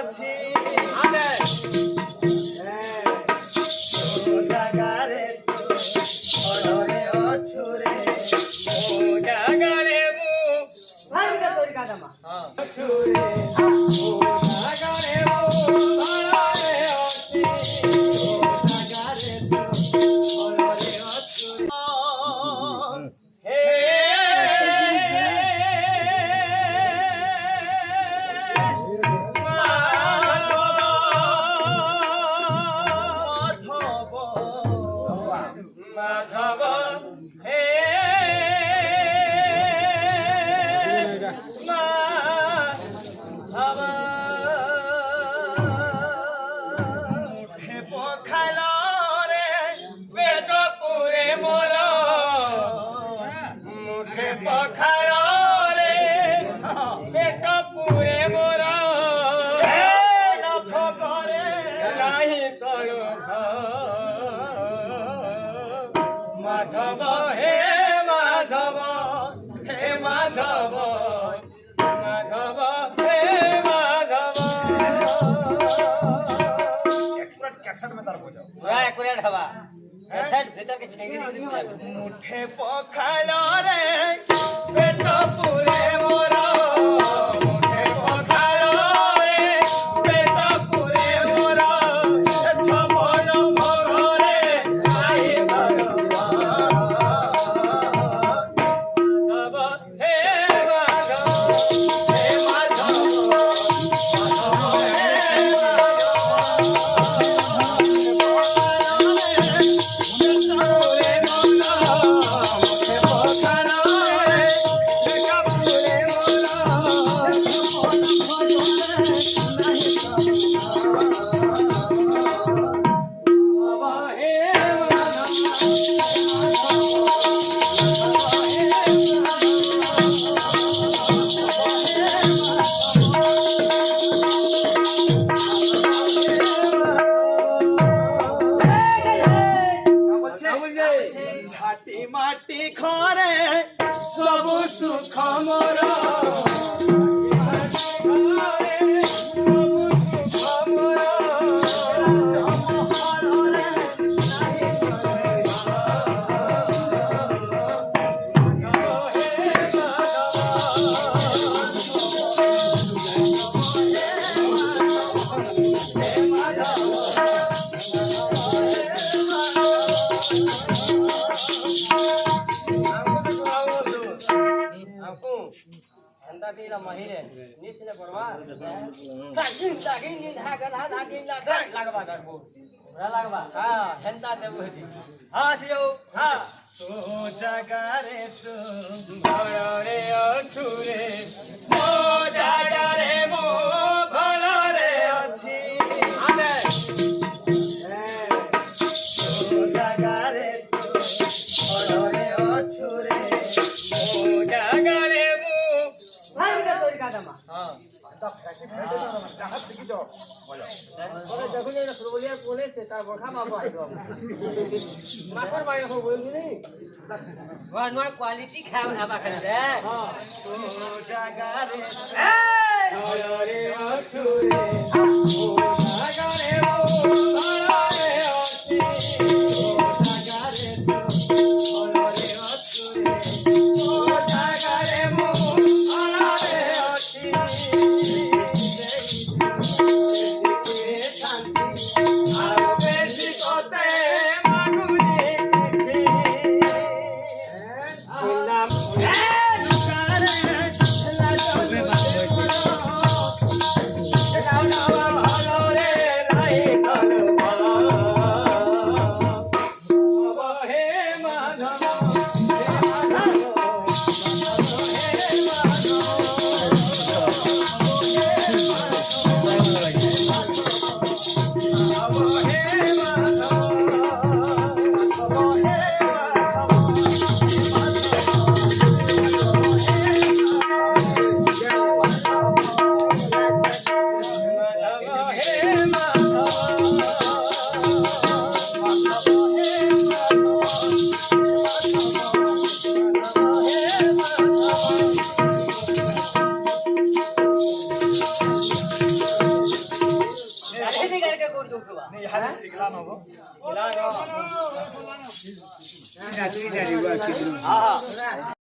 ଅଛି ଜାଗାରେ ଅଡ଼ରେ ଅଛୁରେ ଜାଗାରେ ମୁଁ ଭାଇଟା ତୋରି କାଦମା ଅଛୁରେ ଜାଗାରେ ମୁଁ ଅଡ଼ରେ ଅଛି ଜାଗାରେ ଅଡ଼ରେ ଅଛୁରେ ହେ মাধব হে মাধব মুঠে পখাল রে পেট পুরে মোর মুখে পখাল রে পেট পুরে মোর নখ করে নাহি করো মাধব হে মাধব হে মাধব মাধব হে মাধব একুরেট ক্যাসেট মে তার বজাও পুরা একুরেট হবা ক্যাসেট ভিতর के छेंगी মুঠে পখাল রে পেট পুরে মোর মুখে পখাল রে পেট পুরে মোর ছপন ভরে আই মাধব হে মাধব হে মাধব ঝাটি মাটি ঘরে সবু সুখ মোর Tila mahire ni sine porwa tagin ni dhaga lagin lagba darbo lagba ha henda debu hedi ha siyo ha তো জাগারে তো ঘরে অছুরে ও জাগারে মো ঘরে অছি আরে তো জাগারে তো অড়রে অছুরে ও জাগারে মো ভাইটা তৈরি কাদামা হ্যাঁ দেখুন এটা সুরবলিয়া বলেছে তার বড়া বাবু আইলো মাকড় বাইরে হো বলবি ওয়ান ওয়ান কোয়ালিটি খাও না বাখানে রে হ্যাঁ তো জাগারে ঘরে অছুরে ও জাগারে মো ঘরে অছি জাগারে তো অড়রে অছুরে ও জাগারে মো ঘরে অছি আরো বেশি কতে মাগুনি দিছি বললাম লাউ লাউ ভালো গাড়ি গাড়ি করে দুটো नहीं यहाँ सिगला न हो हां हां